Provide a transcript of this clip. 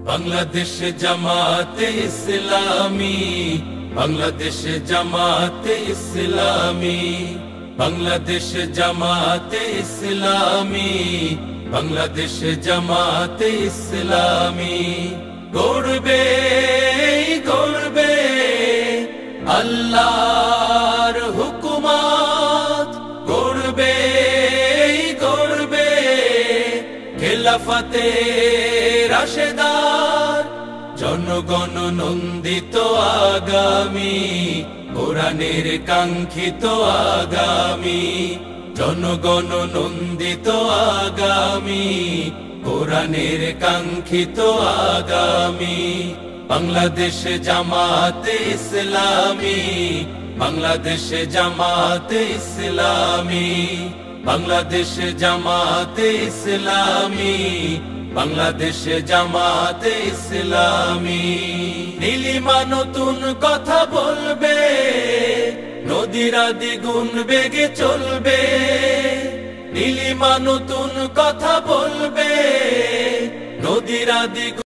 বাংলাদেশ জামাতে ইসলামী, বাংলাদেশ জামাতে ইসলামী, বাংলাদেশ জামাতে ইসলামী, বাংলাদেশ জামাতে ইসলামী। গড়বে গড়বে আল্লাহর হুকুমত, গড়বে গড়বে খেলাফতে রাশেদার। জনগণ নন্দিত আগামী, কোরআনের কাঙ্ক্ষিত আগামী। জনগণ নন্দিত আগামী, কোরআনের কাঙ্ক্ষিত আগামী। বাংলাদেশ জামাতে ইসলামী, বাংলাদেশ জামাতে ইসলামী, বাংলাদেশ জামাতে ইসলামী, বাংলাদেশ জামাতে ইসলামী। নীলিমা নতুন কথা বলবে, নদীরা দ্বিগুণ বেগে চলবে। নীলিমা নতুন কথা বলবে, নদীরা দ্বিগুণ